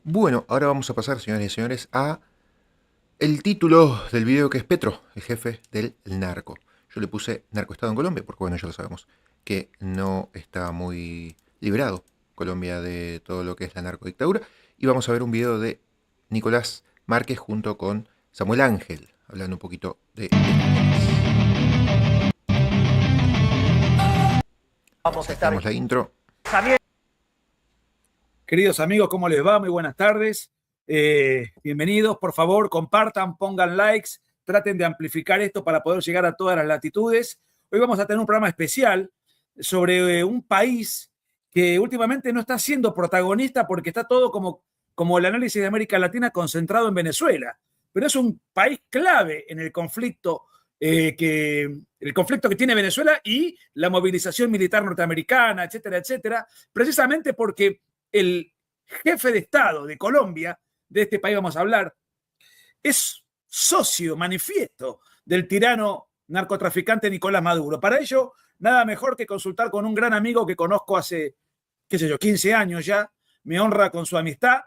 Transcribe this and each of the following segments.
Bueno, ahora vamos a pasar, señores y señores, a el título del video, que es Petro, el jefe del narco. Yo le puse narcoestado en Colombia, porque bueno, ya lo sabemos, que no está muy liberado Colombia de todo lo que es la narcodictadura. Y vamos a ver un video de Nicolás Márquez junto con Samuel Ángel, hablando un poquito de estos temas. Vamos a estar Saltamos la intro. también. Queridos amigos, ¿cómo les va? Muy buenas tardes. Bienvenidos. Por favor, compartan, pongan likes, traten de amplificar esto para poder llegar a todas las latitudes. Hoy vamos a tener un programa especial sobre un país que últimamente no está siendo protagonista porque está todo como el análisis de América Latina concentrado en Venezuela. Pero es un país clave en el conflicto que tiene Venezuela y la movilización militar norteamericana, etcétera, etcétera, precisamente porque el jefe de Estado de Colombia, de este país vamos a hablar, es socio manifiesto del tirano narcotraficante Nicolás Maduro. Para ello, nada mejor que consultar con un gran amigo que conozco hace, qué sé yo, 15 años ya, me honra con su amistad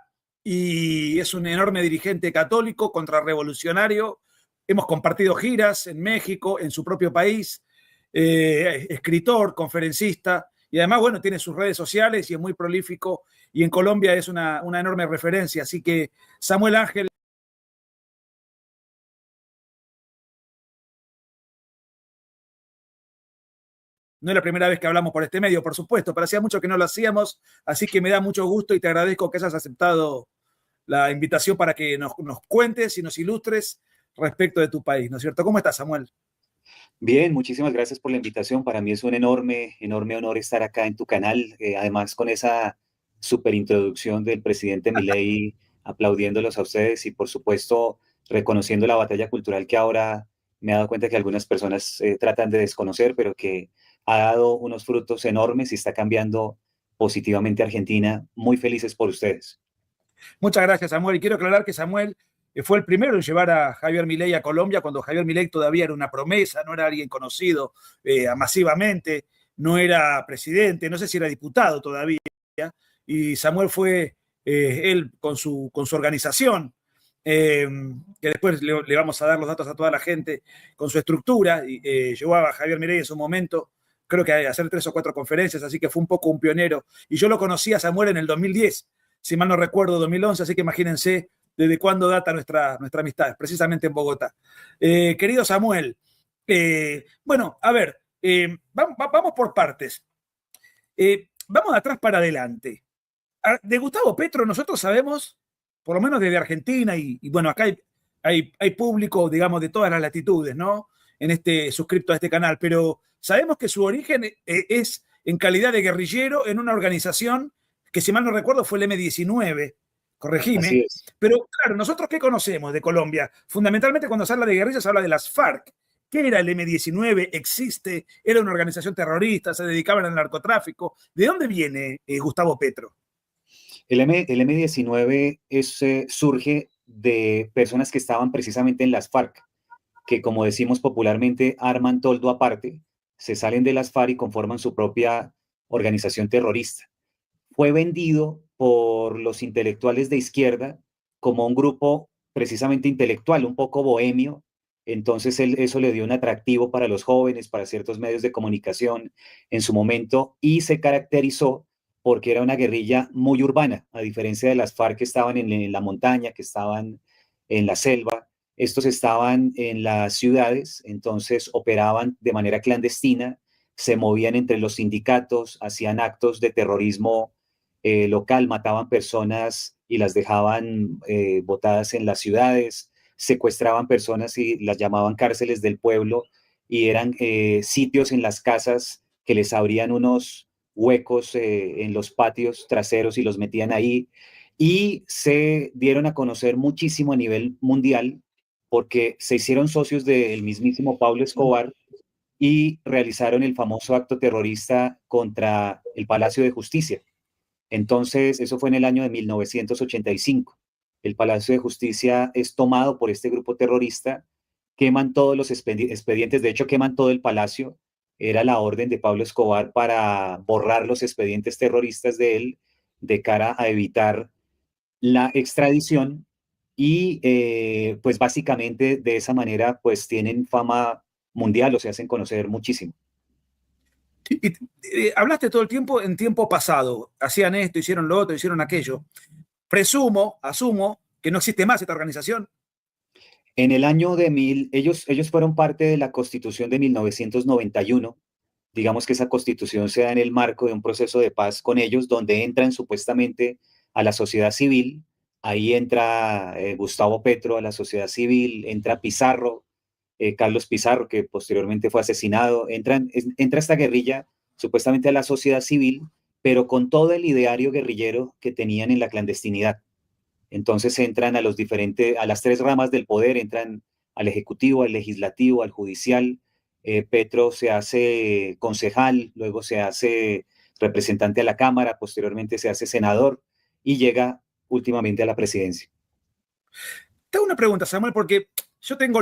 y es un enorme dirigente católico, contrarrevolucionario. Hemos compartido giras en México, en su propio país, escritor, conferencista, y además, bueno, tiene sus redes sociales y es muy prolífico, y en Colombia es una enorme referencia. Así que, Samuel Ángel, no es la primera vez que hablamos por este medio, por supuesto, pero hacía mucho que no lo hacíamos, así que me da mucho gusto y te agradezco que hayas aceptado la invitación para que nos cuentes y nos ilustres respecto de tu país, ¿no es cierto? ¿Cómo estás, Samuel? Bien, muchísimas gracias por la invitación. Para mí es un enorme, enorme honor estar acá en tu canal, además con esa super introducción del presidente Milei aplaudiéndolos a ustedes y por supuesto reconociendo la batalla cultural que ahora me he dado cuenta que algunas personas tratan de desconocer, pero que ha dado unos frutos enormes y está cambiando positivamente Argentina. Muy felices por ustedes. Muchas gracias, Samuel. Y quiero aclarar que Samuel fue el primero en llevar a Javier Milei a Colombia cuando Javier Milei todavía era una promesa, no era alguien conocido masivamente, no era presidente, no sé si era diputado todavía. Y Samuel fue él con su organización, eh, que después le vamos a dar los datos a toda la gente, con su estructura. Y, llevaba a Javier Milei en su momento, creo que a hacer 3 o 4 conferencias, así que fue un poco un pionero. Y yo lo conocí a Samuel en el 2010, si mal no recuerdo, 2011, así que imagínense desde cuándo data nuestra amistad, precisamente en Bogotá. Querido Samuel, bueno, a ver, vamos por partes. Vamos de atrás para adelante. De Gustavo Petro nosotros sabemos, por lo menos desde Argentina, y bueno, acá hay público, digamos, de todas las latitudes, ¿no? En este suscripto a este canal, pero sabemos que su origen es en calidad de guerrillero en una organización que, si mal no recuerdo, fue el M-19, Así corregime, es. pero claro, nosotros ¿qué conocemos de Colombia? Fundamentalmente cuando se habla de guerrillas se habla de las FARC. ¿Qué era el M-19? ¿Existe? ¿Era una organización terrorista? ¿Se dedicaban al narcotráfico? ¿De dónde viene Gustavo Petro? El M-19 surge de personas que estaban precisamente en las FARC, que como decimos popularmente, arman toldo aparte, se salen de las FARC y conforman su propia organización terrorista. Fue vendido por los intelectuales de izquierda como un grupo precisamente intelectual, un poco bohemio. Entonces eso le dio un atractivo para los jóvenes, para ciertos medios de comunicación en su momento y se caracterizó porque era una guerrilla muy urbana, a diferencia de las FARC que estaban en la montaña, que estaban en la selva. Estos estaban en las ciudades, entonces operaban de manera clandestina, se movían entre los sindicatos, hacían actos de terrorismo local, mataban personas y las dejaban botadas en las ciudades, secuestraban personas y las llamaban cárceles del pueblo y eran sitios en las casas que les abrían unos huecos en los patios traseros y los metían ahí y se dieron a conocer muchísimo a nivel mundial porque se hicieron socios del mismísimo Pablo Escobar y realizaron el famoso acto terrorista contra el Palacio de Justicia. Entonces, eso fue en el año de 1985. El Palacio de Justicia es tomado por este grupo terrorista, queman todos los expedientes, de hecho queman todo el palacio. Era la orden de Pablo Escobar para borrar los expedientes terroristas de él de cara a evitar la extradición y pues básicamente de esa manera pues tienen fama mundial o se hacen conocer muchísimo. Hablaste todo el tiempo en tiempo pasado. Hacían esto, hicieron lo otro, hicieron aquello. Asumo que no existe más esta organización. En el año de ellos fueron parte de la Constitución de 1991. Digamos que esa constitución se da en el marco de un proceso de paz con ellos, donde entran supuestamente a la sociedad civil. Ahí entra Gustavo Petro a la sociedad civil, entra Pizarro, Carlos Pizarro, que posteriormente fue asesinado. Entra esta guerrilla supuestamente a la sociedad civil, pero con todo el ideario guerrillero que tenían en la clandestinidad. Entonces entran a las tres ramas del poder, entran al ejecutivo, al legislativo, al judicial. Petro se hace concejal, luego se hace representante a la Cámara, posteriormente se hace senador y llega últimamente a la presidencia. Te hago una pregunta, Samuel, porque yo tengo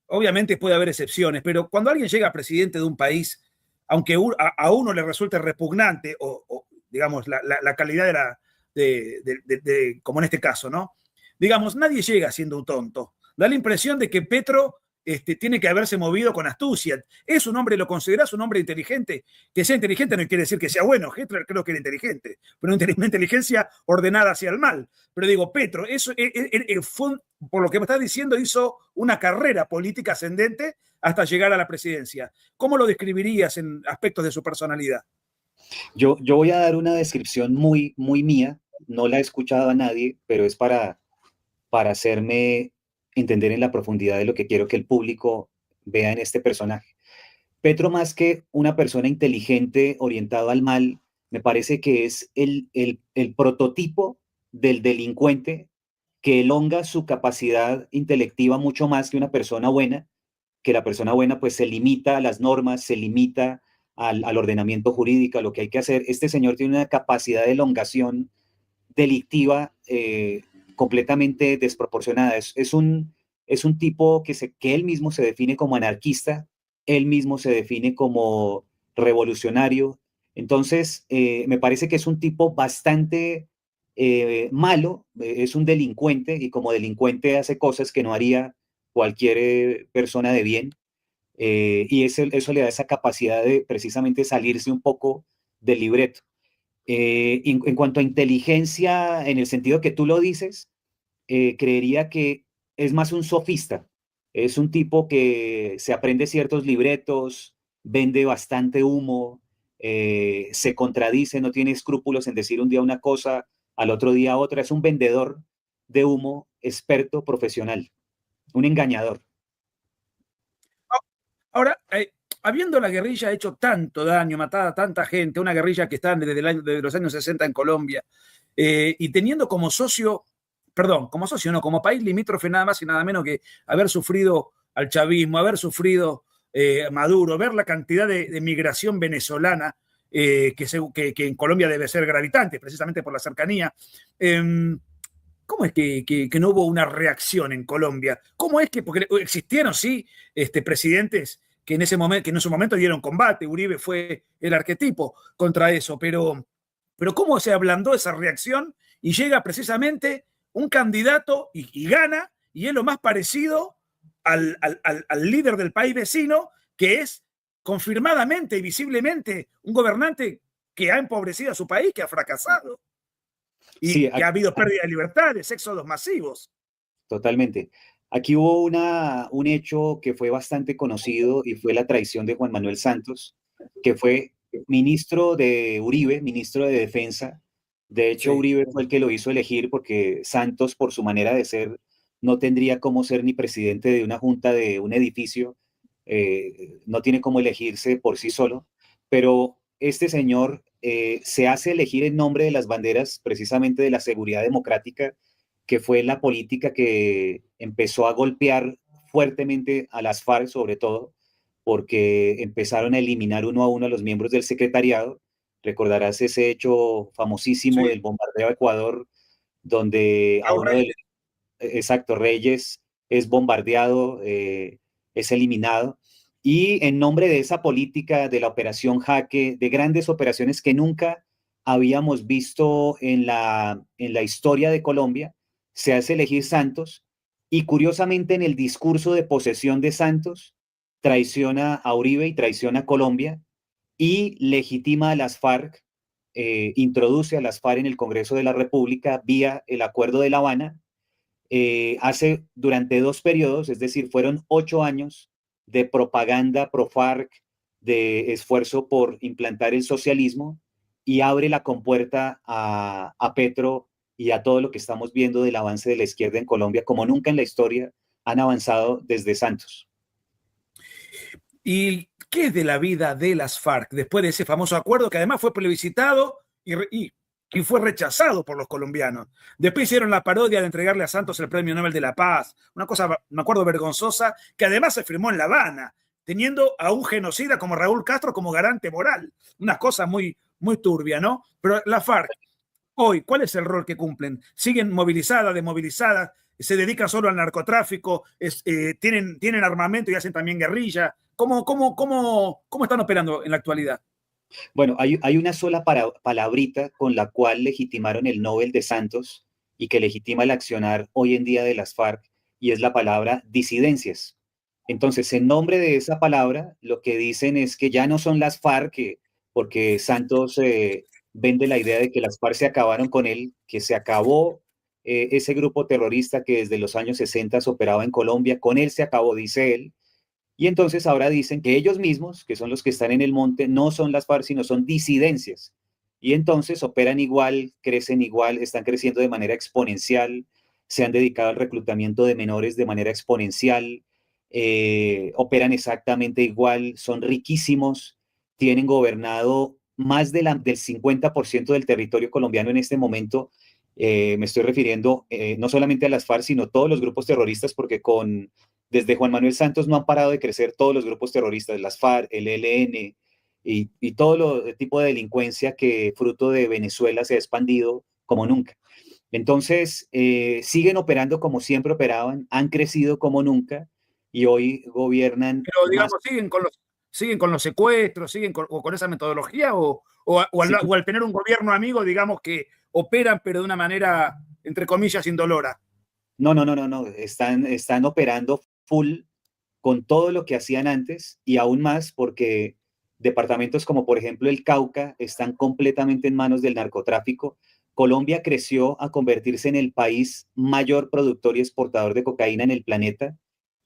obviamente puede haber excepciones, pero cuando alguien llega a presidente de un país, aunque a uno le resulte repugnante o digamos, la calidad como en este caso, ¿no? Digamos, nadie llega siendo un tonto. Da la impresión de que Petro tiene que haberse movido con astucia. ¿Es un hombre, lo consideras un hombre inteligente? Que sea inteligente no quiere decir que sea bueno. Hitler creo que era inteligente, pero una inteligencia ordenada hacia el mal. Pero digo, Petro, eso fue, por lo que me estás diciendo, hizo una carrera política ascendente hasta llegar a la presidencia. ¿Cómo lo describirías en aspectos de su personalidad? Yo voy a dar una descripción muy, muy mía. No la he escuchado a nadie, pero es para hacerme entender en la profundidad de lo que quiero que el público vea en este personaje. Petro, más que una persona inteligente orientado al mal, me parece que es el prototipo del delincuente que elonga su capacidad intelectiva mucho más que una persona buena, que la persona buena pues se limita a las normas, se limita al ordenamiento jurídico, a lo que hay que hacer. Este señor tiene una capacidad de elongación delictiva completamente desproporcionada. Es un tipo que él mismo se define como anarquista, él mismo se define como revolucionario. Entonces, me parece que es un tipo bastante malo, es un delincuente y como delincuente hace cosas que no haría cualquier persona de bien. Y eso le da esa capacidad de precisamente salirse un poco del libreto. En cuanto a inteligencia, en el sentido que tú lo dices, creería que es más un sofista. Es un tipo que se aprende ciertos libretos, vende bastante humo, se contradice, no tiene escrúpulos en decir un día una cosa, al otro día otra. Es un vendedor de humo, experto, profesional, un engañador. Ahora, habiendo la guerrilla hecho tanto daño, matado a tanta gente, una guerrilla que está desde los años 60 en Colombia, y teniendo como socio, perdón, como socio no, como país limítrofe nada más y nada menos que haber sufrido al chavismo, haber sufrido Maduro, ver la cantidad de migración venezolana que en Colombia debe ser gravitante, precisamente por la cercanía. ¿Cómo es que no hubo una reacción en Colombia? ¿Cómo es que, porque existieron, sí, presidentes que en su momento dieron combate, Uribe fue el arquetipo contra eso, pero ¿cómo se ablandó esa reacción y llega precisamente un candidato y gana, y es lo más parecido al líder del país vecino, que es confirmadamente y visiblemente un gobernante que ha empobrecido a su país, que ha fracasado? Y Sí, que ha habido pérdida de libertades, éxodos masivos. totalmente. Aquí hubo un hecho que fue bastante conocido y fue la traición de Juan Manuel Santos, que fue ministro de Uribe, ministro de Defensa. De hecho, Sí. Uribe fue el que lo hizo elegir porque Santos, por su manera de ser, no tendría cómo ser ni presidente de una junta de un edificio, no tiene cómo elegirse por sí solo, pero este señor se hace elegir en nombre de las banderas precisamente de la seguridad democrática, que fue la política que empezó a golpear fuertemente a las FARC, sobre todo, porque empezaron a eliminar uno a uno a los miembros del secretariado. Recordarás ese hecho famosísimo Sí. del bombardeo a Ecuador, donde a Raúl uno de Reyes. exacto, Reyes es bombardeado, es eliminado. Y en nombre de esa política de la operación Jaque, de grandes operaciones que nunca habíamos visto en la historia de Colombia, se hace elegir Santos y curiosamente en el discurso de posesión de Santos traiciona a Uribe y traiciona a Colombia y legitima a las FARC, introduce a las FARC en el Congreso de la República vía el Acuerdo de La Habana. Hace durante 2 periodos, es decir, fueron 8 años de propaganda pro FARC, de esfuerzo por implantar el socialismo y abre la compuerta a Petro y a todo lo que estamos viendo del avance de la izquierda en Colombia, como nunca en la historia han avanzado desde Santos. ¿Y qué es de la vida de las FARC después de ese famoso acuerdo que además fue plebiscitado y fue rechazado por los colombianos? Después hicieron la parodia de entregarle a Santos el Premio Nobel de la Paz, una cosa, me acuerdo, vergonzosa, que además se firmó en La Habana, teniendo a un genocida como Raúl Castro como garante moral. Una cosa muy, muy turbia, ¿no? Pero la FARC, hoy, ¿cuál es el rol que cumplen? ¿Siguen movilizadas, desmovilizadas? ¿Se dedican solo al narcotráfico? ¿Tienen armamento y hacen también guerrilla? ¿Cómo están operando en la actualidad? Bueno, hay una sola palabrita con la cual legitimaron el Nobel de Santos y que legitima el accionar hoy en día de las FARC, y es la palabra disidencias. Entonces, en nombre de esa palabra, lo que dicen es que ya no son las FARC, porque Santos vende la idea de que las FARC se acabaron con él, que se acabó ese grupo terrorista que desde los años 60 operaba en Colombia, con él se acabó, dice él. Y entonces ahora dicen que ellos mismos, que son los que están en el monte, no son las FARC, sino son disidencias. Y entonces operan igual, crecen igual, están creciendo de manera exponencial, se han dedicado al reclutamiento de menores de manera exponencial, operan exactamente igual, son riquísimos, tienen gobernado más del 50% del territorio colombiano en este momento. Me estoy refiriendo no solamente a las FARC, sino a todos los grupos terroristas, porque desde Juan Manuel Santos no han parado de crecer todos los grupos terroristas, las FARC, el ELN y todo tipo de delincuencia que fruto de Venezuela se ha expandido como nunca. Entonces, siguen operando como siempre operaban, han crecido como nunca y hoy gobiernan. Pero, digamos, siguen con los secuestros, siguen con esa metodología o al tener un gobierno amigo, digamos, que operan, pero de una manera, entre comillas, indolora. No. Están operando full con todo lo que hacían antes y aún más porque departamentos como por ejemplo el Cauca están completamente en manos del narcotráfico. Colombia creció a convertirse en el país mayor productor y exportador de cocaína en el planeta.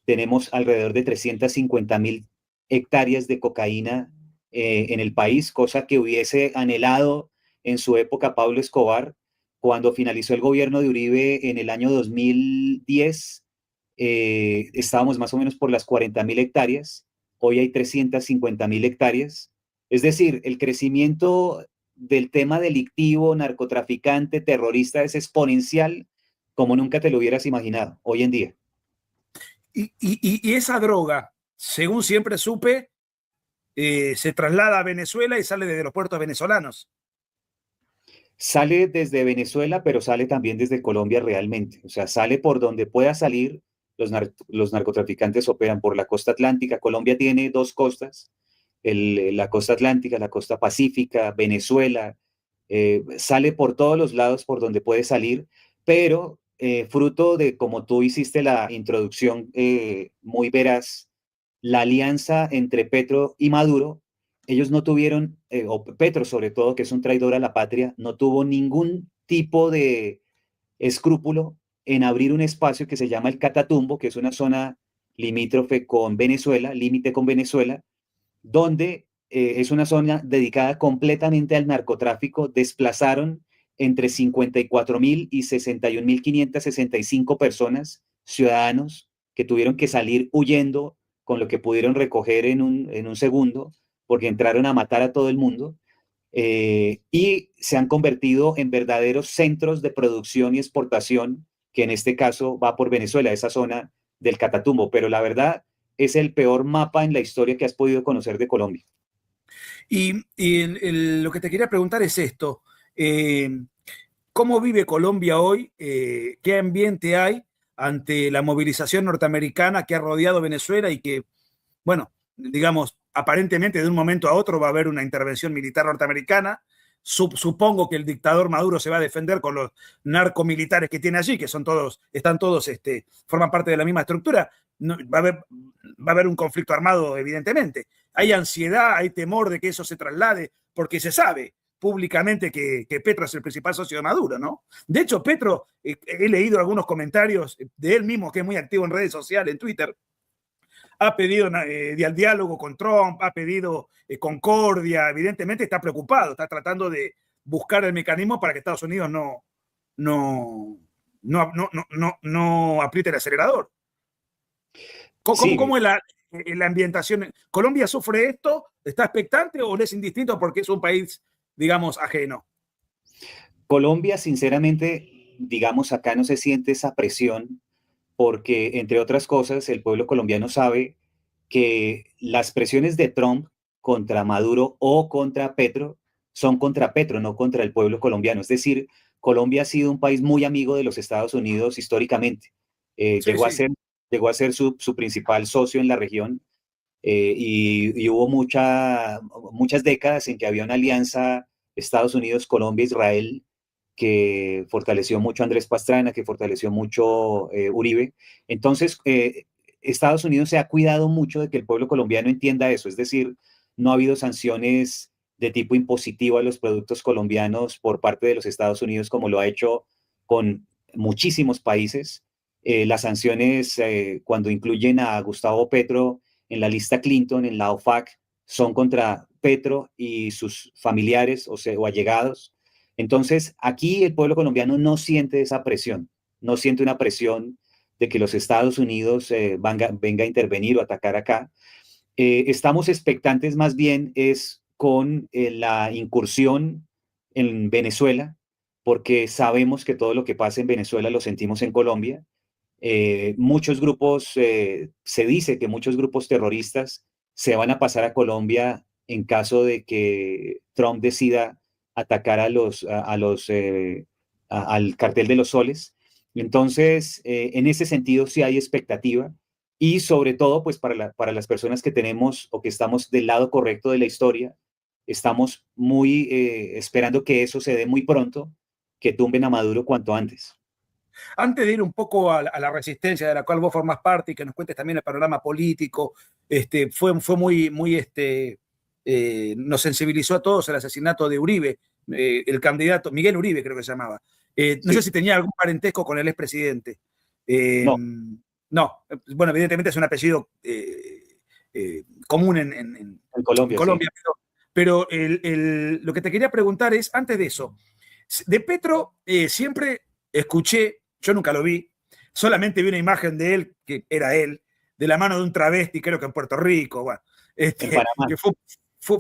Tenemos alrededor de 350.000 hectáreas de cocaína en el país, cosa que hubiese anhelado en su época Pablo Escobar. Cuando finalizó el gobierno de Uribe en el año 2010, estábamos más o menos por las 40.000 hectáreas, hoy hay 350.000 hectáreas. Es decir, el crecimiento del tema delictivo, narcotraficante, terrorista es exponencial como nunca te lo hubieras imaginado hoy en día. Y esa droga, según siempre supe, se traslada a Venezuela y sale desde los puertos venezolanos. Sale desde Venezuela, pero sale también desde Colombia realmente. O sea, sale por donde pueda salir. Los narcotraficantes operan por la costa atlántica. Colombia tiene 2 costas, la costa atlántica, la costa pacífica, Venezuela. Sale por todos los lados por donde puede salir, pero fruto de, como tú hiciste la introducción muy veraz, la alianza entre Petro y Maduro, ellos no tuvieron, o Petro sobre todo, que es un traidor a la patria, no tuvo ningún tipo de escrúpulo en abrir un espacio que se llama el Catatumbo, que es una zona limítrofe con Venezuela, límite con Venezuela, donde es una zona dedicada completamente al narcotráfico. Desplazaron entre 54.000 y 61.565 personas, ciudadanos, que tuvieron que salir huyendo con lo que pudieron recoger en un segundo, porque entraron a matar a todo el mundo. Y se han convertido en verdaderos centros de producción y exportación, que en este caso va por Venezuela, esa zona del Catatumbo. Pero la verdad es el peor mapa en la historia que has podido conocer de Colombia. Lo que te quería preguntar es esto. ¿Cómo vive Colombia hoy? ¿Qué ambiente hay ante la movilización norteamericana que ha rodeado Venezuela y que, bueno, digamos, aparentemente de un momento a otro va a haber una intervención militar norteamericana supongo que el dictador Maduro se va a defender con los narcomilitares que tiene allí, que son todos, están todos, forman parte de la misma estructura. No, va a haber un conflicto armado, evidentemente. Hay ansiedad, hay temor de que eso se traslade, porque se sabe públicamente que Petro es el principal socio de Maduro, ¿no? De hecho, Petro, he leído algunos comentarios de él mismo, que es muy activo en redes sociales, en Twitter, ha pedido diálogo con Trump, ha pedido concordia, evidentemente está preocupado, está tratando de buscar el mecanismo para que Estados Unidos no apriete el acelerador. ¿Cómo es la ambientación? ¿Colombia sufre esto? ¿Está expectante o le es indistinto porque es un país, digamos, ajeno? Colombia, sinceramente, digamos, acá no se siente esa presión porque, entre otras cosas, el pueblo colombiano sabe que las presiones de Trump contra Maduro o contra Petro son contra Petro, no contra el pueblo colombiano. Es decir, Colombia ha sido un país muy amigo de los Estados Unidos históricamente. Sí, Llegó sí. a ser su principal socio en la región y hubo muchas décadas en que había una alianza Estados Unidos, Colombia, Israel, que fortaleció mucho a Andrés Pastrana, que fortaleció mucho Uribe. Entonces, Estados Unidos se ha cuidado mucho de que el pueblo colombiano entienda eso, es decir, no ha habido sanciones de tipo impositivo a los productos colombianos por parte de los Estados Unidos, como lo ha hecho con muchísimos países. Las sanciones, cuando incluyen a Gustavo Petro en la lista Clinton, en la OFAC, son contra Petro y sus familiares o allegados. Entonces, aquí el pueblo colombiano no siente esa presión, no siente una presión de que los Estados Unidos venga a intervenir o atacar acá. Estamos expectantes más bien es con la incursión en Venezuela, porque sabemos que todo lo que pasa en Venezuela lo sentimos en Colombia. Muchos grupos, se dice que muchos grupos terroristas se van a pasar a Colombia en caso de que Trump decida atacar al cartel de los soles. Entonces, en ese sentido sí hay expectativa y sobre todo, pues para las personas que tenemos o que estamos del lado correcto de la historia, estamos muy esperando que eso se dé muy pronto, que tumben a Maduro cuanto antes. Antes de ir un poco a la resistencia de la cual vos formás parte y que nos cuentes también el panorama político, fue muy, nos sensibilizó a todos el asesinato de Uribe, el candidato, Miguel Uribe creo que se llamaba. No sé Sí. si tenía algún parentesco con el expresidente. No. No, bueno, evidentemente es un apellido común En Colombia, sí. Colombia, pero lo que te quería preguntar es, antes de eso, de Petro siempre escuché, yo nunca lo vi, solamente vi una imagen de él, que era él, de la mano de un travesti, creo que en Puerto Rico, bueno, En Panamá. que fue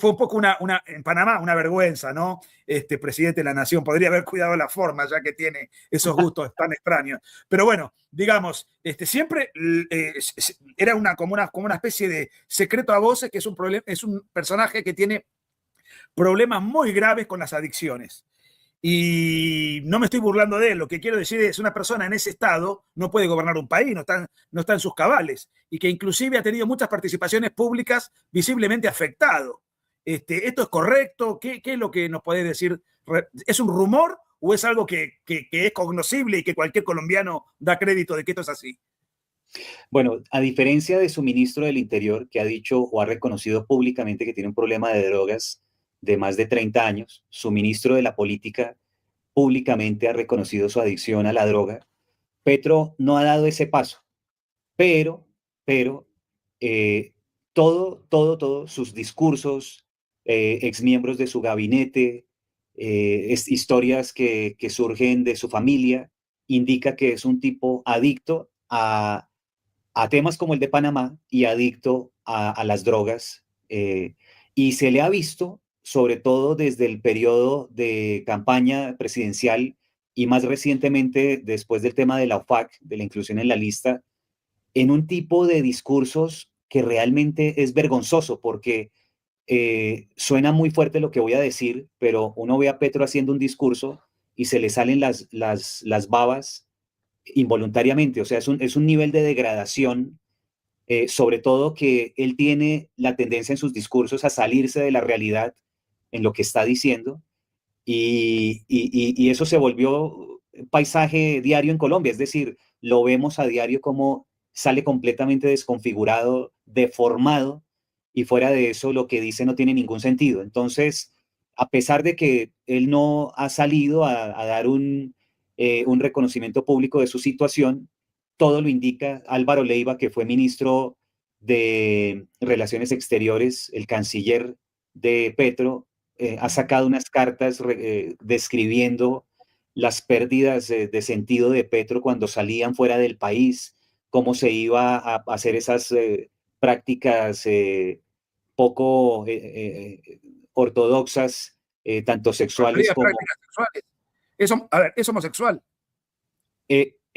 un poco en Panamá, una vergüenza, ¿no? Presidente de la Nación, podría haber cuidado la forma, ya que tiene esos gustos tan extraños. Pero bueno, digamos, siempre era como una especie de secreto a voces, que es un personaje que tiene problemas muy graves con las adicciones. Y no me estoy burlando de él, lo que quiero decir es una persona en ese estado no puede gobernar un país, no está en sus cabales, y que inclusive ha tenido muchas participaciones públicas visiblemente afectado. ¿Esto es correcto? ¿Qué es lo que nos podés decir? ¿Es un rumor o es algo que es cognoscible y que cualquier colombiano da crédito de que esto es así? Bueno, a diferencia de su ministro del Interior, que ha dicho o ha reconocido públicamente que tiene un problema de drogas de más de 30 años, su ministro de la Política públicamente ha reconocido su adicción a la droga. Petro no ha dado ese paso, pero todos sus discursos, exmiembros de su gabinete, historias que surgen de su familia, indica que es un tipo adicto a temas como el de Panamá y adicto a las drogas. Y se le ha visto, sobre todo desde el periodo de campaña presidencial y más recientemente después del tema de la OFAC, de la inclusión en la lista, en un tipo de discursos que realmente es vergonzoso porque suena muy fuerte lo que voy a decir, pero uno ve a Petro haciendo un discurso y se le salen las babas involuntariamente, o sea, es un nivel de degradación, sobre todo que él tiene la tendencia en sus discursos a salirse de la realidad en lo que está diciendo y eso se volvió paisaje diario en Colombia, es decir, lo vemos a diario como sale completamente desconfigurado, deformado, y fuera de eso lo que dice no tiene ningún sentido. Entonces, a pesar de que él no ha salido a dar un reconocimiento público de su situación, todo lo indica Álvaro Leiva, que fue ministro de Relaciones Exteriores, el canciller de Petro, ha sacado unas cartas describiendo las pérdidas de sentido de Petro cuando salían fuera del país, cómo se iba a hacer esas prácticas poco ortodoxas, tanto sexuales como... Prácticas sexuales. Eso, a ver, es homosexual.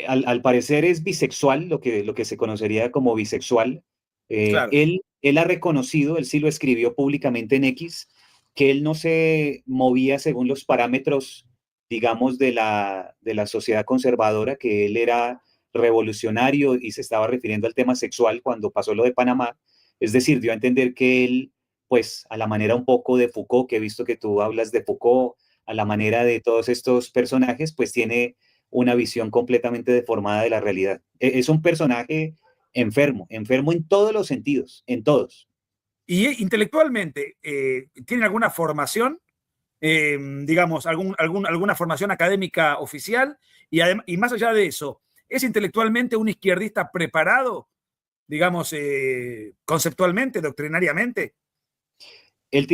Al parecer es bisexual, lo que se conocería como bisexual. Claro. Él ha reconocido, él sí lo escribió públicamente en X, que él no se movía según los parámetros, digamos, de la sociedad conservadora, que él era revolucionario y se estaba refiriendo al tema sexual cuando pasó lo de Panamá. Es decir, dio a entender que él, pues, a la manera un poco de Foucault, que he visto que tú hablas de Foucault, a la manera de todos estos personajes, pues tiene una visión completamente deformada de la realidad. Es un personaje enfermo, enfermo en todos los sentidos, en todos. Y intelectualmente, ¿tiene alguna formación? Digamos, alguna formación académica oficial, y más allá de eso, ¿es intelectualmente un izquierdista preparado, digamos, conceptualmente, doctrinariamente? Él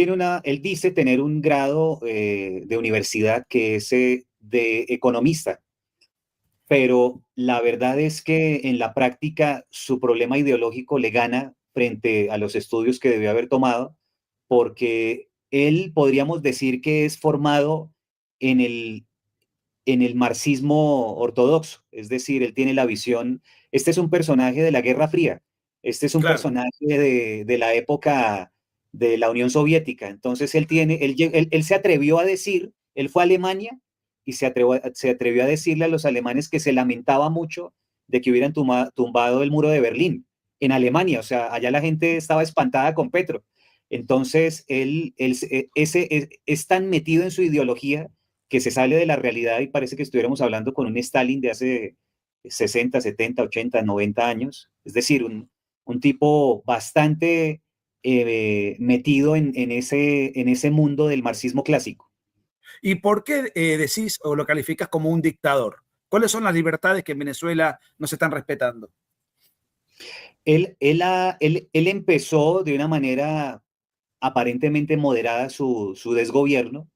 dice tener un grado de universidad que es de economista, pero la verdad es que en la práctica su problema ideológico le gana frente a los estudios que debió haber tomado, porque él podríamos decir que es formado en en el marxismo ortodoxo, es decir, él tiene la visión, este es un personaje de la Guerra Fría, este es un Claro. personaje de la época de la Unión Soviética, entonces él se atrevió a decir, él fue a Alemania y se atrevió a decirle a los alemanes que se lamentaba mucho de que hubieran tumbado el muro de Berlín en Alemania, o sea, allá la gente estaba espantada con Petro. Entonces, es tan metido en su ideología que se sale de la realidad y parece que estuviéramos hablando con un Stalin de hace 60, 70, 80, 90 años. Es decir, un tipo bastante metido en ese mundo del marxismo clásico. ¿Y por qué decís o lo calificas como un dictador? ¿Cuáles son las libertades que en Venezuela no se están respetando? Él empezó de una manera aparentemente moderada su desgobierno,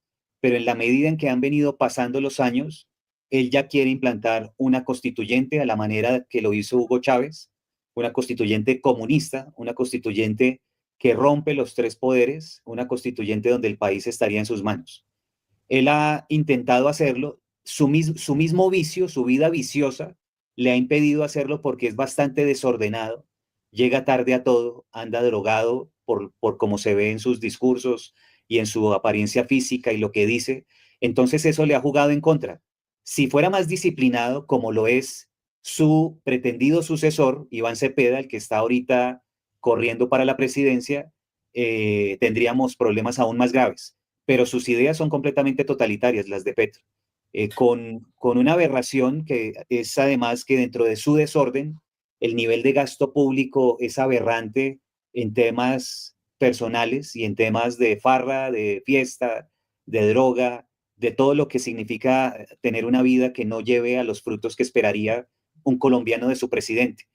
pero en la medida en que han venido pasando los años, él ya quiere implantar una constituyente a la manera que lo hizo Hugo Chávez, una constituyente comunista, una constituyente que rompe los tres poderes, una constituyente donde el país estaría en sus manos. Él ha intentado hacerlo, su mismo vicio, su vida viciosa, le ha impedido hacerlo porque es bastante desordenado, llega tarde a todo, anda drogado por cómo se ve en sus discursos y en su apariencia física y lo que dice. Entonces eso le ha jugado en contra. Si fuera más disciplinado, como lo es su pretendido sucesor, Iván Cepeda, el que está ahorita corriendo para la presidencia, tendríamos problemas aún más graves, pero sus ideas son completamente totalitarias, las de Petro, con una aberración que es además que dentro de su desorden, el nivel de gasto público es aberrante en temas personales y en temas de farra, de fiesta, de droga, de todo lo que significa tener una vida que no lleve a los frutos que esperaría un colombiano de su presidente. ¿Y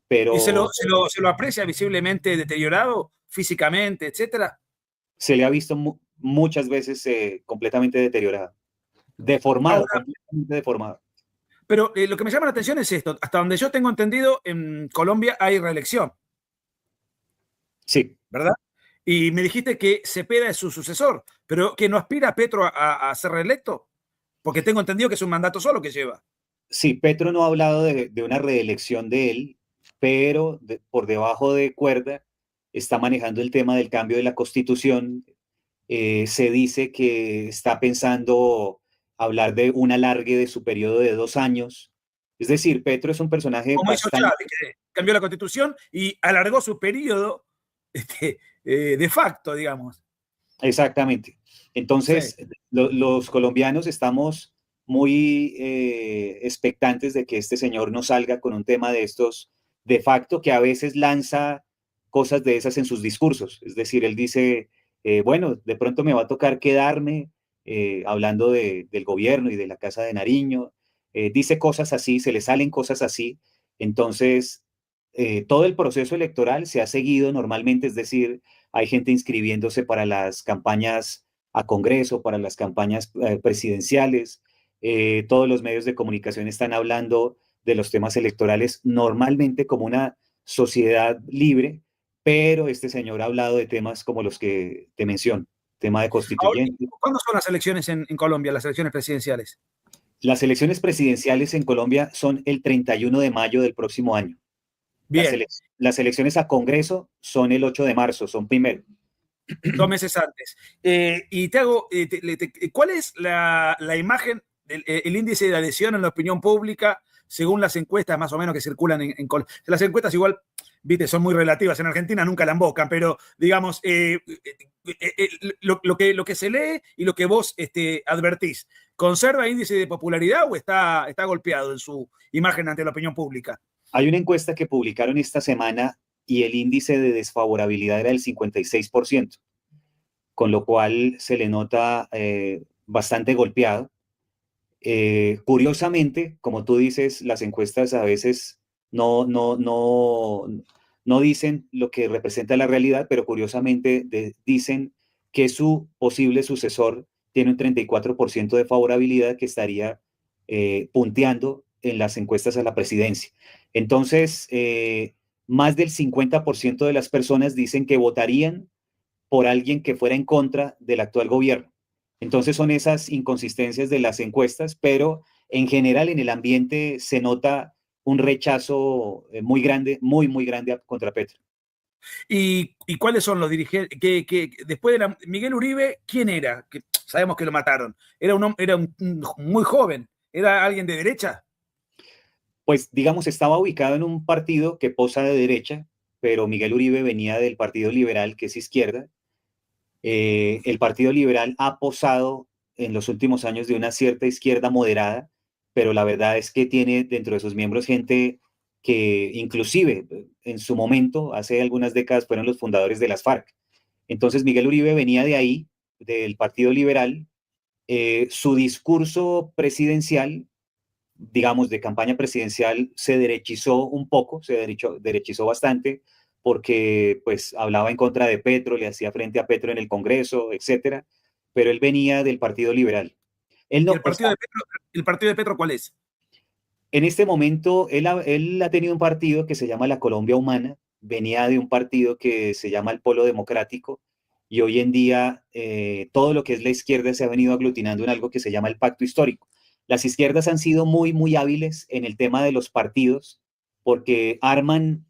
Pero se lo aprecia visiblemente deteriorado físicamente, etcétera? se le ha visto muchas veces completamente deteriorado, deformado, Ahora, completamente deformado. pero lo que me llama la atención es esto. Hasta donde yo tengo entendido, en Colombia hay reelección, Sí, ¿verdad? Y me dijiste que Cepeda es su sucesor, pero que no aspira a Petro a ser reelecto, porque tengo entendido que es un mandato solo que lleva. sí, Petro no ha hablado de una reelección de él, pero por debajo de cuerda está manejando el tema del cambio de la constitución. Se dice que está pensando hablar de un alargue de su periodo de 2 años. Es decir, Petro es un personaje Como hizo bastante... Chávez, que cambió la constitución y alargó su periodo de facto, digamos. Exactamente. Sí. Entonces, los colombianos estamos muy expectantes de que este señor no salga con un tema de estos de facto, que a veces lanza cosas de esas en sus discursos. Es decir, él dice, bueno, de pronto me va a tocar quedarme hablando del gobierno y de la Casa de Nariño. Dice cosas así, se le salen cosas así. Entonces, todo el proceso electoral se ha seguido normalmente, es decir, hay gente inscribiéndose para las campañas a Congreso, para las campañas presidenciales. Todos los medios de comunicación están hablando de los temas electorales normalmente como una sociedad libre, pero este señor ha hablado de temas como los que te menciono, tema de Ahora, constituyente. ¿cuándo son las elecciones en Colombia, las elecciones presidenciales? Las elecciones presidenciales en Colombia son el 31 de mayo del próximo año. Bien, Las elecciones a Congreso son el 8 de marzo, son primero. 2 meses antes. Y te hago, ¿cuál es la imagen, el índice de adhesión en la opinión pública según las encuestas más o menos que circulan en Colombia? Las encuestas igual, viste, son muy relativas. En Argentina nunca la embocan, pero digamos, lo que se lee y lo que vos advertís, ¿conserva índice de popularidad o está golpeado en su imagen ante la opinión pública? Hay una encuesta que publicaron esta semana y el índice de desfavorabilidad era del 56%, con lo cual se le nota bastante golpeado. Curiosamente, como tú dices, las encuestas a veces no dicen lo que representa la realidad, pero curiosamente dicen que su posible sucesor tiene un 34% de favorabilidad que estaría punteando en las encuestas a la presidencia. Entonces, más del 50% de las personas dicen que votarían por alguien que fuera en contra del actual gobierno. Entonces son esas inconsistencias de las encuestas, pero en general en el ambiente se nota un rechazo muy grande, muy grande contra Petro. ¿Y cuáles son los dirigentes? Después de Miguel Uribe, ¿quién era? Que sabemos que lo mataron. Era un muy joven. ¿Era alguien de derecha? Pues digamos, estaba ubicado en un partido que posa de derecha, pero Miguel Uribe venía del Partido Liberal, que es izquierda. El Partido Liberal ha posado en los últimos años de una cierta izquierda moderada, pero la verdad es que tiene dentro de sus miembros gente que inclusive en su momento, hace algunas décadas, fueron los fundadores de las FARC. Entonces Miguel Uribe venía de ahí, del Partido Liberal. Su discurso presidencial, digamos, de campaña presidencial, se derechizó un poco, derechizó bastante, porque pues hablaba en contra de Petro, le hacía frente a Petro en el Congreso, etcétera, pero él venía del Partido Liberal. Él ¿Y no, o sea, el partido de Petro cuál es? en este momento él ha tenido un partido que se llama la Colombia Humana, venía de un partido que se llama el Polo Democrático, y hoy en día todo lo que es la izquierda se ha venido aglutinando en algo que se llama el Pacto Histórico. Las izquierdas han sido muy hábiles en el tema de los partidos, porque arman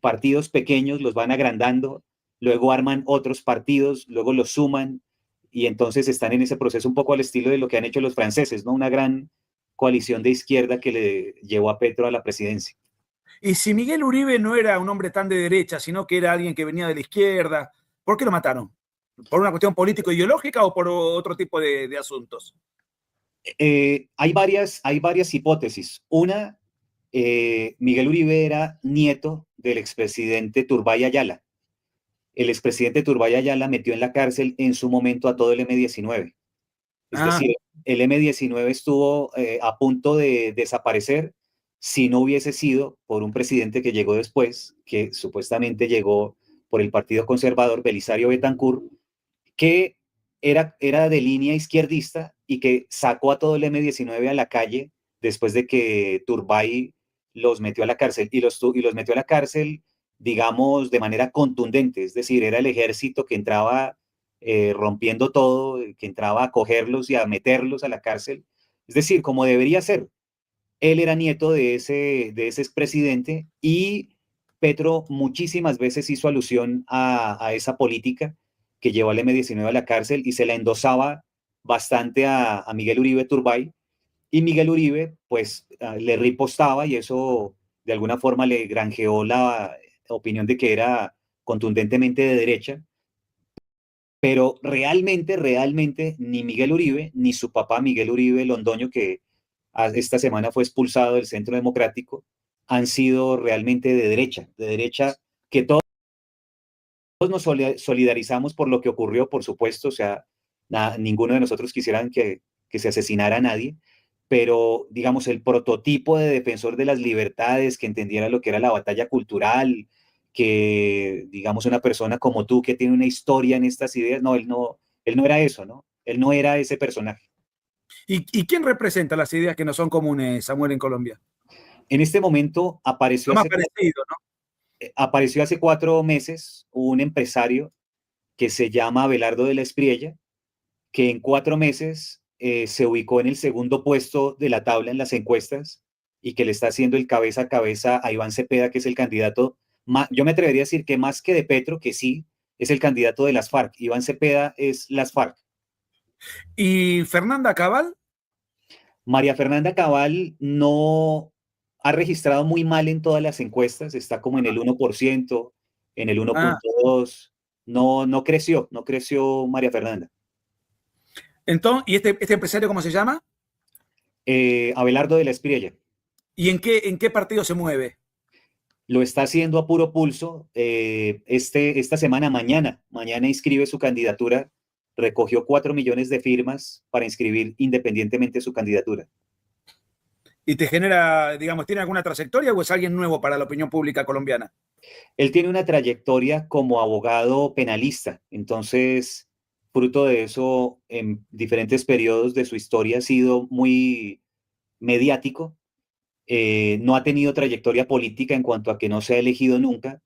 partidos pequeños, los van agrandando, luego arman otros partidos, luego los suman, y entonces están en ese proceso un poco al estilo de lo que han hecho los franceses, ¿no? Una gran coalición de izquierda que le llevó a Petro a la presidencia. Y si Miguel Uribe no era un hombre tan de derecha, sino que era alguien que venía de la izquierda, ¿por qué lo mataron? ¿Por una cuestión político-ideológica o por otro tipo de asuntos? Hay varias hipótesis. Una, Miguel Uribe era nieto del expresidente Turbay Ayala. El expresidente Turbay Ayala metió en la cárcel en su momento a todo el M-19. Es Ah, decir, el M-19 estuvo a punto de desaparecer si no hubiese sido por un presidente que llegó después, que supuestamente llegó por el Partido Conservador, Belisario Betancur, que era de línea izquierdista y que sacó a todo el M-19 a la calle después de que Turbay los metió a la cárcel y los metió a la cárcel, digamos, de manera contundente, es decir, era el ejército que entraba rompiendo todo, que entraba a cogerlos y a meterlos a la cárcel, es decir, como debería ser. Él era nieto de ese expresidente y Petro muchísimas veces hizo alusión a esa política que llevó al M-19 a la cárcel y se la endosaba bastante a Miguel Uribe Turbay. Y Miguel Uribe, pues, le ripostaba y eso de alguna forma le granjeó la opinión de que era contundentemente de derecha. pero realmente, ni Miguel Uribe, ni su papá Miguel Uribe Londoño, que esta semana fue expulsado del Centro Democrático, han sido realmente de derecha, que todos nos solidarizamos por lo que ocurrió, por supuesto, o sea, ninguno de nosotros quisieran que se asesinara a nadie, pero digamos, el prototipo de defensor de las libertades, que entendiera lo que era la batalla cultural, que digamos una persona como tú que tiene una historia en estas ideas, no, él no era eso, ¿no? Él no era ese personaje. ¿Y quién representa las ideas que no son comunes, Samuel, en Colombia? En este momento Lo más parecido, ¿no? apareció hace 4 meses un empresario que se llama Abelardo de la Espriella, que en 4 meses se ubicó en el segundo puesto de la tabla en las encuestas y que le está haciendo el cabeza a cabeza a Iván Cepeda, que es el candidato, yo me atrevería a decir que más que de Petro, que sí, es el candidato de las FARC. Iván Cepeda es las FARC. ¿Y Fernanda Cabal? María Fernanda Cabal no ha registrado muy mal en todas las encuestas, está como en el 1%, en el 1.2%, no creció, no creció María Fernanda. Entonces, ¿y este empresario cómo se llama? Abelardo de la Espriella. ¿Y en qué partido se mueve? Lo está haciendo a puro pulso. Esta semana, mañana inscribe su candidatura. Recogió 4 millones de firmas para inscribir independientemente su candidatura. ¿Y te genera, digamos, tiene alguna trayectoria o es alguien nuevo para la opinión pública colombiana? Él tiene una trayectoria como abogado penalista, entonces, fruto de eso, en diferentes periodos de su historia ha sido muy mediático. No ha tenido trayectoria política en cuanto a que no se ha elegido nunca,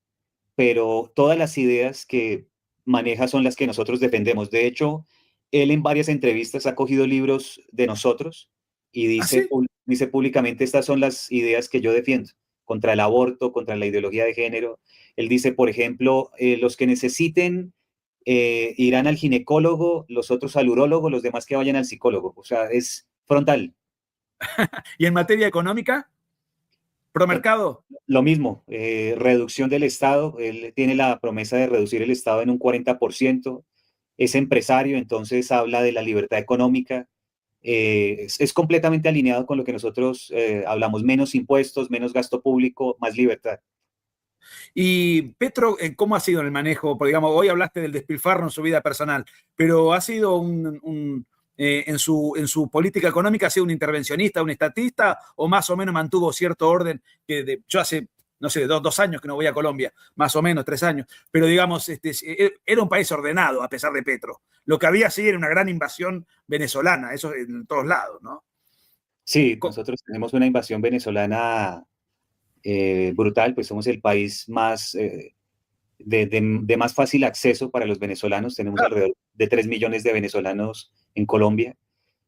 pero todas las ideas que maneja son las que nosotros defendemos. De hecho, él en varias entrevistas ha cogido libros de nosotros y ¿Ah, sí? dice públicamente, estas son las ideas que yo defiendo, contra el aborto, contra la ideología de género. Él dice, por ejemplo, los que necesiten irán al ginecólogo, los otros al urólogo, los demás que vayan al psicólogo. O sea, es frontal. ¿Y en materia económica? ¿Promercado? Lo mismo, reducción del Estado. Él tiene la promesa de reducir el Estado en un 40%. Es empresario, entonces habla de la libertad económica. Es completamente alineado con lo que nosotros hablamos: menos impuestos, menos gasto público, más libertad. Y Petro, ¿cómo ha sido en el manejo? Porque, digamos, hoy hablaste del despilfarro en su vida personal, pero ha sido en su política económica, ¿ha sido un intervencionista, un estatista, o más o menos mantuvo cierto orden? Yo hace, no sé, 2 años que no voy a Colombia, más o menos 3 años, pero digamos, era un país ordenado a pesar de Petro. Lo que había sí era una gran invasión venezolana, eso en todos lados, ¿no? Sí, nosotros tenemos una invasión venezolana brutal, pues somos el país más de más fácil acceso para los venezolanos. Tenemos Claro. alrededor de 3 millones de venezolanos en Colombia.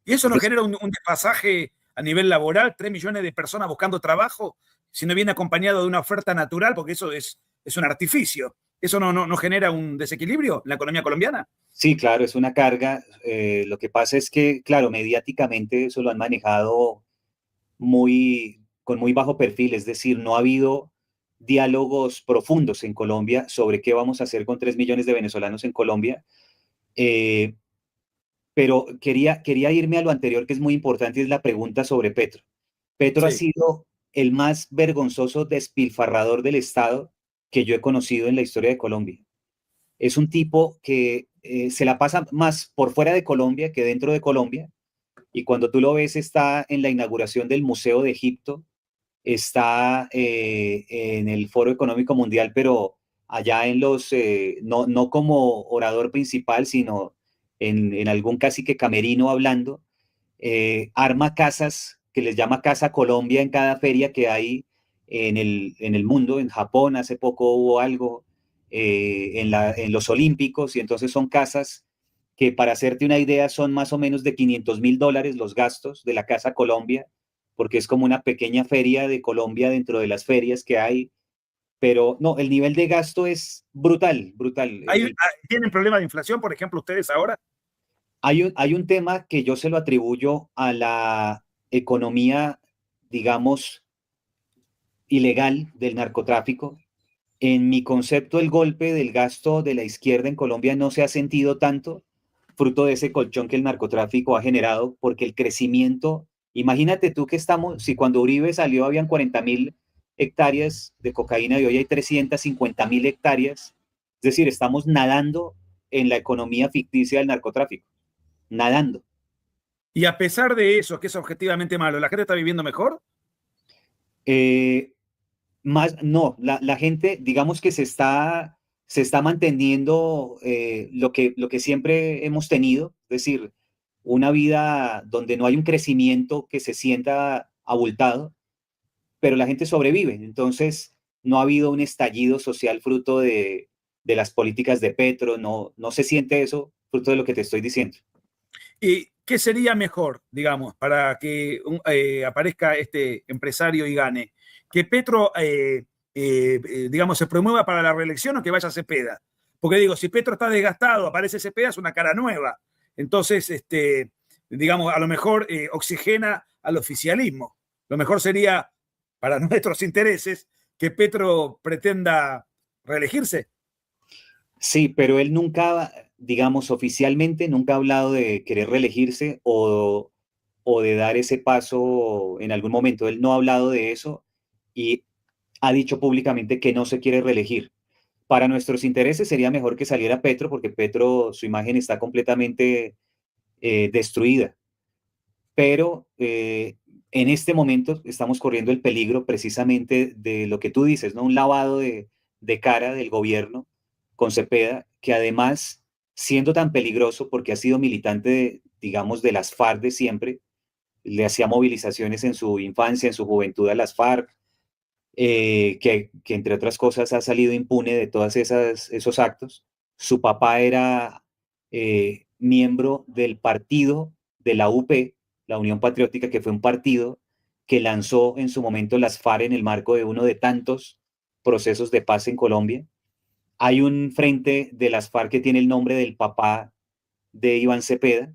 Y eso nos genera un desfasaje a nivel laboral, 3 millones de personas buscando trabajo, si no viene acompañado de una oferta natural, porque eso es un artificio. ¿Eso no genera un desequilibrio en la economía colombiana? Sí, claro, es una carga. Lo que pasa es que, claro, mediáticamente eso lo han manejado con muy bajo perfil, es decir, no ha habido diálogos profundos en Colombia sobre qué vamos a hacer con 3 millones de venezolanos en Colombia. Eh, pero quería irme a lo anterior, que es muy importante, y es la pregunta sobre Petro. Petro ha Sí. sido el más vergonzoso despilfarrador del Estado que yo he conocido en la historia de Colombia. Es un tipo que se la pasa más por fuera de Colombia que dentro de Colombia, y cuando tú lo ves está en la inauguración del Museo de Egipto, está en el Foro Económico Mundial, pero allá no como orador principal, sino en algún cacique camerino hablando. Arma casas que les llama Casa Colombia en cada feria que hay en el mundo. En Japón hace poco hubo algo, en los Olímpicos, y entonces son casas que, para hacerte una idea, son más o menos de $500.000 los gastos de la Casa Colombia, porque es como una pequeña feria de Colombia dentro de las ferias que hay. Pero no, el nivel de gasto es brutal, brutal. ¿Tienen problemas de inflación, por ejemplo, ustedes ahora? Hay un tema que yo se lo atribuyo a la economía, digamos, ilegal del narcotráfico. En mi concepto, el golpe del gasto de la izquierda en Colombia no se ha sentido tanto, fruto de ese colchón que el narcotráfico ha generado, porque el crecimiento, imagínate tú que estamos, si cuando Uribe salió habían 40.000 hectáreas de cocaína y hoy hay 350.000 hectáreas, es decir, estamos nadando en la economía ficticia del narcotráfico, nadando. Y a pesar de eso, que es objetivamente malo, ¿la gente está viviendo mejor? Eh, no, la gente, digamos que se está manteniendo lo que siempre hemos tenido, es decir, una vida donde no hay un crecimiento que se sienta abultado, pero la gente sobrevive. Entonces, no ha habido un estallido social fruto de las políticas de Petro, no se siente eso fruto de lo que te estoy diciendo. ¿Y qué sería mejor, digamos, para que aparezca este empresario y gane? ¿Que Petro, digamos, se promueva para la reelección o que vaya Cepeda? Porque digo, si Petro está desgastado, aparece Cepeda, es una cara nueva. Entonces, digamos, a lo mejor oxigena al oficialismo. Lo mejor sería, para nuestros intereses, que Petro pretenda reelegirse. Sí, pero él nunca, digamos, oficialmente nunca ha hablado de querer reelegirse o de dar ese paso en algún momento. Él no ha hablado de eso y ha dicho públicamente que no se quiere reelegir. Para nuestros intereses sería mejor que saliera Petro, porque Petro, su imagen está completamente destruida. Pero en este momento estamos corriendo el peligro precisamente de lo que tú dices, ¿no? Un lavado de cara del gobierno con Cepeda, que además, siendo tan peligroso porque ha sido militante, digamos, de las FARC de siempre, le hacía movilizaciones en su infancia, en su juventud a las FARC, que entre otras cosas ha salido impune de todos esos actos. Su papá era miembro del partido de la UP, la Unión Patriótica, que fue un partido que lanzó en su momento las FARC en el marco de uno de tantos procesos de paz en Colombia. Hay un frente de las FARC que tiene el nombre del papá de Iván Cepeda,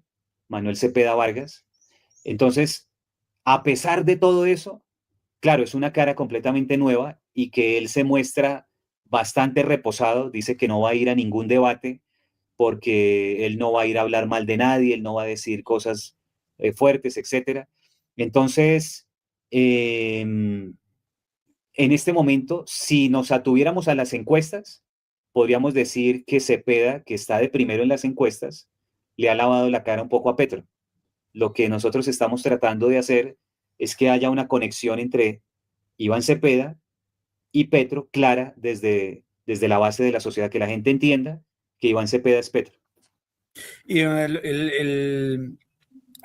Manuel Cepeda Vargas. Entonces, a pesar de todo eso, claro, es una cara completamente nueva y que él se muestra bastante reposado, dice que no va a ir a ningún debate porque él no va a ir a hablar mal de nadie, él no va a decir cosas fuertes, etcétera. Entonces, en este momento, si nos atuviéramos a las encuestas, podríamos decir que Cepeda, que está de primero en las encuestas, le ha lavado la cara un poco a Petro. Lo que nosotros estamos tratando de hacer es que haya una conexión entre Iván Cepeda y Petro clara desde la base de la sociedad, que la gente entienda que Iván Cepeda es Petro. Y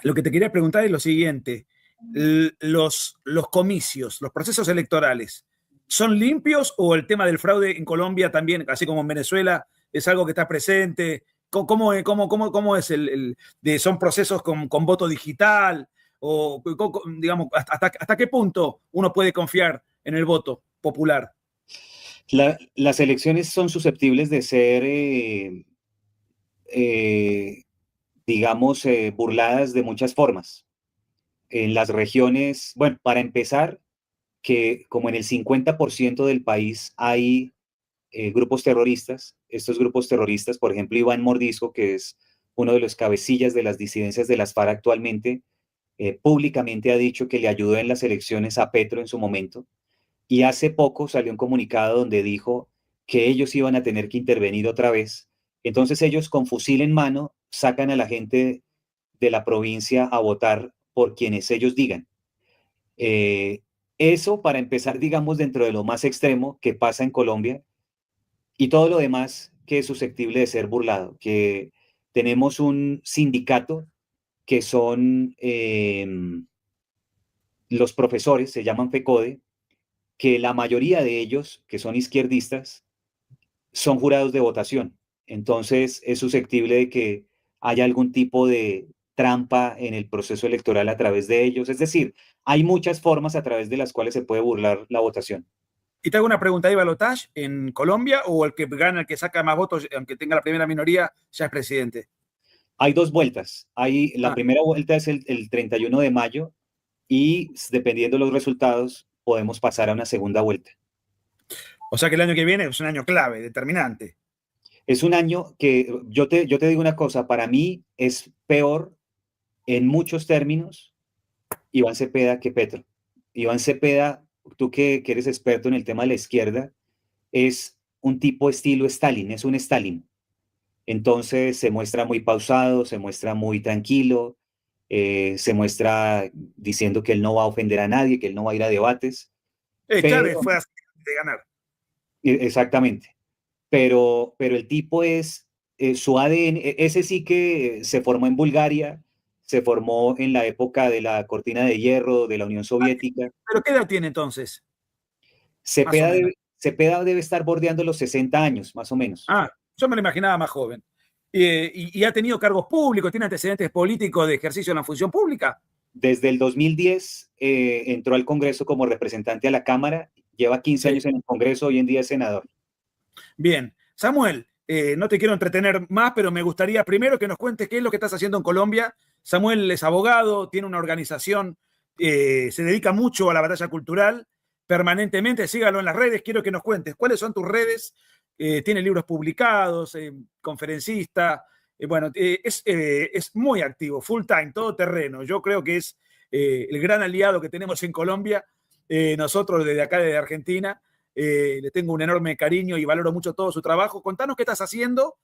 lo que te quería preguntar es lo siguiente. Los comicios, los procesos electorales, ¿son limpios o el tema del fraude en Colombia también, así como en Venezuela, es algo que está presente? ¿Cómo es son procesos con voto digital? O, digamos, hasta qué punto uno puede confiar en el voto popular? Las elecciones son susceptibles de ser, eh, digamos, burladas de muchas formas. En las regiones, bueno, para empezar, que como en el 50% del país hay grupos terroristas, estos grupos terroristas, por ejemplo, Iván Mordisco, que es uno de los cabecillas de las disidencias de las FARC actualmente, públicamente ha dicho que le ayudó en las elecciones a Petro en su momento, y hace poco salió un comunicado donde dijo que ellos iban a tener que intervenir otra vez. Entonces ellos con fusil en mano sacan a la gente de la provincia a votar por quienes ellos digan. Eh, Eso para empezar, digamos, dentro de lo más extremo que pasa en Colombia y todo lo demás que es susceptible de ser burlado, que tenemos un sindicato que son los profesores, se llaman FECODE, que la mayoría de ellos, que son izquierdistas, son jurados de votación. Entonces es susceptible de que haya algún tipo de trampa en el proceso electoral a través de ellos. Es decir, hay muchas formas a través de las cuales se puede burlar la votación. Y te hago una pregunta, ¿hay balotaje en Colombia o el que gana, el que saca más votos, aunque tenga la primera minoría, ya es presidente? Hay dos vueltas. La primera vuelta es el 31 de mayo y dependiendo de los resultados podemos pasar a una segunda vuelta. O sea que el año que viene es un año clave, determinante. Es un año que yo te digo una cosa, para mí es peor en muchos términos Iván Cepeda que Petro. Iván Cepeda, tú que eres experto en el tema de la izquierda, es un tipo estilo Stalin, es un Stalin. Entonces se muestra muy pausado, se muestra muy tranquilo, se muestra diciendo que él no va a ofender a nadie, que él no va a ir a debates, Chávez pero fue así de ganar. exactamente. Pero el tipo es, su ADN, ese sí que se formó en Bulgaria, se formó en la época de la cortina de hierro de la Unión Soviética. ¿Pero qué edad tiene entonces? Más o Cepeda menos. Cepeda debe estar bordeando los 60 años, más o menos. Ah, yo me lo imaginaba más joven. Y ha tenido cargos públicos, tiene antecedentes políticos de ejercicio en la función pública. Desde el 2010 entró al Congreso como representante a la Cámara, lleva 15 Sí. años en el Congreso, hoy en día es senador. Bien. Samuel, no te quiero entretener más, pero me gustaría primero que nos cuentes qué es lo que estás haciendo en Colombia. Samuel es abogado, tiene una organización, se dedica mucho a la batalla cultural permanentemente. Sígalo en las redes. Quiero que nos cuentes cuáles son tus redes. Tiene libros publicados, conferencista. Bueno, es muy activo, full time, todo terreno. Yo creo que es el gran aliado que tenemos en Colombia. Nosotros desde acá, desde Argentina. Le tengo un enorme cariño y valoro mucho todo su trabajo. Contanos qué estás haciendo,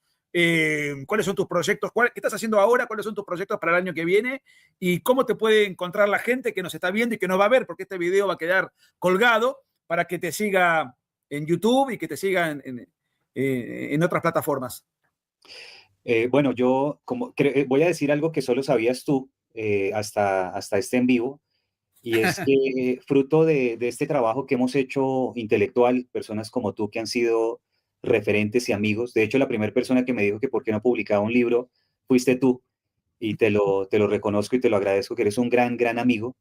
cuáles son tus proyectos, qué estás haciendo ahora, cuáles son tus proyectos para el año que viene y cómo te puede encontrar la gente que nos está viendo y que nos va a ver, porque este video va a quedar colgado para que te siga en YouTube y que te siga en otras plataformas. Bueno, yo voy a decir algo que solo sabías tú hasta este en vivo, y es que fruto de este trabajo que hemos hecho intelectual, personas como tú que han sido referentes y amigos, de hecho la primera persona que me dijo que por qué no publicaba un libro fuiste tú, y te lo reconozco y te lo agradezco, que eres un gran, gran amigo.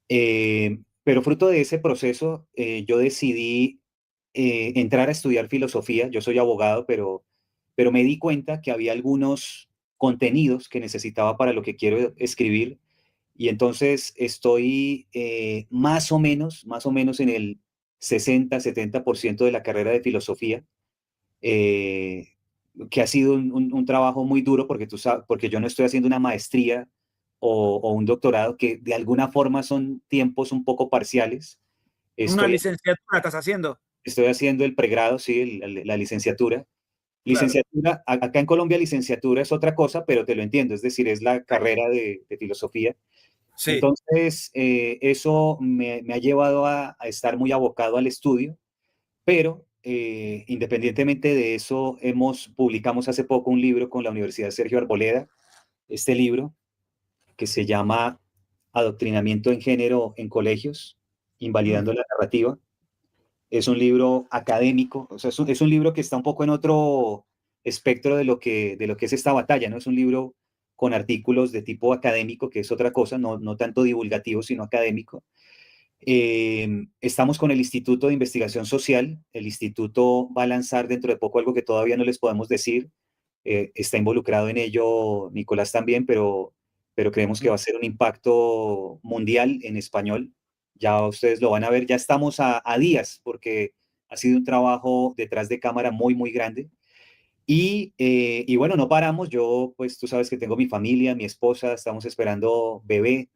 Pero fruto de ese proceso, yo decidí entrar a estudiar filosofía. Yo soy abogado, pero me di cuenta que había algunos contenidos que necesitaba para lo que quiero escribir. Y entonces estoy más o menos en el 60-70% de la carrera de filosofía, eh, que ha sido un trabajo muy duro porque, tú sabes, porque yo no estoy haciendo una maestría o un doctorado, que de alguna forma son tiempos un poco parciales. Una Estoy, licenciatura estás haciendo. estoy haciendo el pregrado, sí, la licenciatura. Claro. Licenciatura, acá en Colombia licenciatura es otra cosa, pero te lo entiendo, es decir, es la carrera de filosofía. Sí. Entonces, eso me ha llevado a estar muy abocado al estudio, pero independientemente de eso, publicamos hace poco un libro con la Universidad Sergio Arboleda, este libro que se llama Adoctrinamiento en Género en Colegios, Invalidando la Narrativa. Es un libro académico, o sea, es un libro que está un poco en otro espectro de lo que es esta batalla, ¿no? Es un libro con artículos de tipo académico, que es otra cosa, no tanto divulgativo, sino académico. Estamos con el Instituto de Investigación Social. El instituto va a lanzar dentro de poco algo que todavía no les podemos decir. Está involucrado en ello Nicolás también, pero creemos que va a ser un impacto mundial en español. Ya ustedes lo van a ver, ya estamos a días porque ha sido un trabajo detrás de cámara muy, muy grande. Y bueno, no paramos. Yo, pues tú sabes que tengo mi familia, mi esposa, estamos esperando bebé.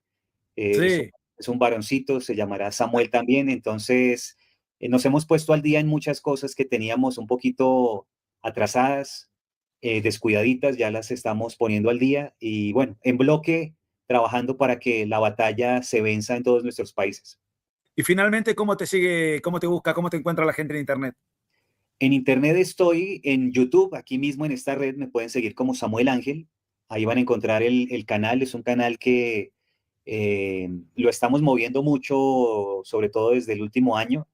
eh, es, Sí. es un varoncito, se llamará Samuel también. Entonces, nos hemos puesto al día en muchas cosas que teníamos un poquito atrasadas, descuidaditas, ya las estamos poniendo al día. Y bueno, en bloque, trabajando para que la batalla se venza en todos nuestros países. Y finalmente, ¿cómo te sigue, cómo te busca, cómo te encuentra la gente en Internet? En internet estoy en YouTube, aquí mismo en esta red me pueden seguir como Samuel Ángel. Ahí van a encontrar el canal, es un canal que lo estamos moviendo mucho, sobre todo desde el último año.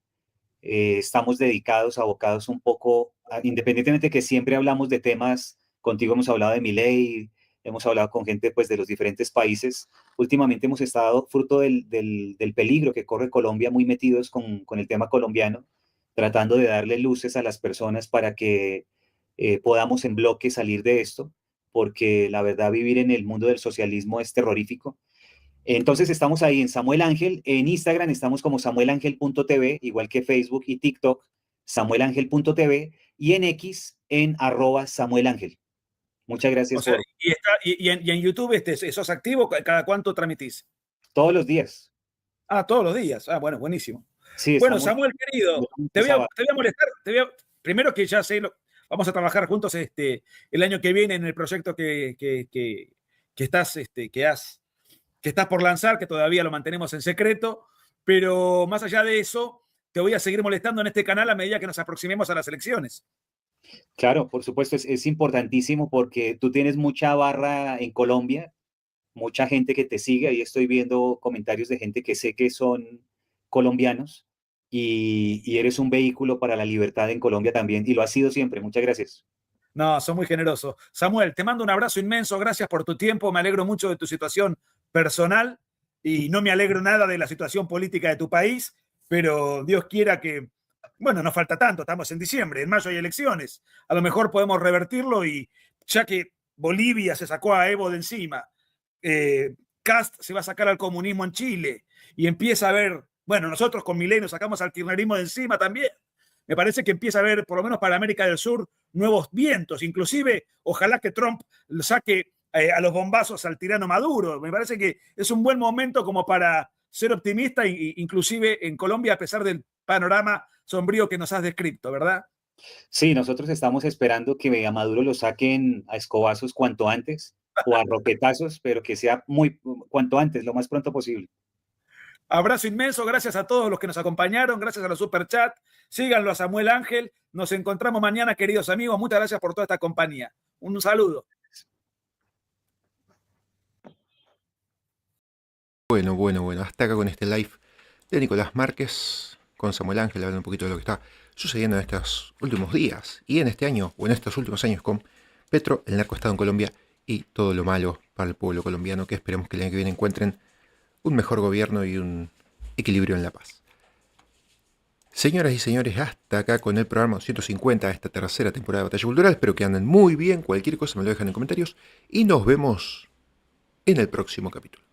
Estamos dedicados, abocados un poco, independientemente que siempre hablamos de temas, contigo hemos hablado de Milei, hemos hablado con gente pues de los diferentes países. Últimamente hemos estado, fruto del peligro que corre Colombia, muy metidos con el tema colombiano, tratando de darle luces a las personas para que podamos en bloque salir de esto, porque la verdad vivir en el mundo del socialismo es terrorífico. Entonces estamos ahí en Samuel Ángel, en Instagram estamos como samuelangel.tv, igual que Facebook y TikTok, samuelangel.tv y en X en @samuelangel. Muchas gracias O sea, por y en YouTube sos activo, ¿cada cuánto transmitís? todos los días. Todos los días. Bueno, buenísimo. Sí, Bueno, estamos Samuel, querido, te voy a molestar. Primero que ya sé, vamos a trabajar juntos el año que viene en el proyecto que estás, que estás por lanzar, que todavía lo mantenemos en secreto, pero más allá de eso, te voy a seguir molestando en este canal a medida que nos aproximemos a las elecciones. Claro, por supuesto, es importantísimo porque tú tienes mucha barra en Colombia, mucha gente que te sigue, ahí estoy viendo comentarios de gente que sé que son colombianos y eres un vehículo para la libertad en Colombia también, y lo has sido siempre. Muchas gracias. No, son muy generosos. Samuel, te mando un abrazo inmenso, gracias por tu tiempo, me alegro mucho de tu situación personal y no me alegro nada de la situación política de tu país, pero Dios quiera que, bueno, no falta tanto, estamos en diciembre, en mayo hay elecciones, a lo mejor podemos revertirlo y ya que Bolivia se sacó a Evo de encima, Kast se va a sacar al comunismo en Chile y empieza a ver, bueno, nosotros con Milei nos sacamos al kirchnerismo de encima también. Me parece que empieza a haber, por lo menos para América del Sur, nuevos vientos. Inclusive, ojalá que Trump saque a los bombazos al tirano Maduro. Me parece que es un buen momento como para ser optimista, inclusive en Colombia, a pesar del panorama sombrío que nos has descrito, ¿verdad? Sí, nosotros estamos esperando que a Maduro lo saquen a escobazos cuanto antes o a roquetazos, pero que sea cuanto antes, lo más pronto posible. Abrazo inmenso, gracias a todos los que nos acompañaron, gracias a los superchat. Síganlo a Samuel Ángel. Nos encontramos mañana, queridos amigos. Muchas gracias por toda esta compañía. Un saludo. Bueno. Hasta acá con este live de Nicolás Márquez con Samuel Ángel, hablando un poquito de lo que está sucediendo en estos últimos días y en este año o en estos últimos años con Petro, el narcoestado en Colombia y todo lo malo para el pueblo colombiano, que esperemos que el año que viene encuentren un mejor gobierno y un equilibrio en la paz. Señoras y señores, hasta acá con el programa 150 de esta tercera temporada de Batalla Cultural. Espero que anden muy bien. Cualquier cosa me lo dejan en comentarios y nos vemos en el próximo capítulo.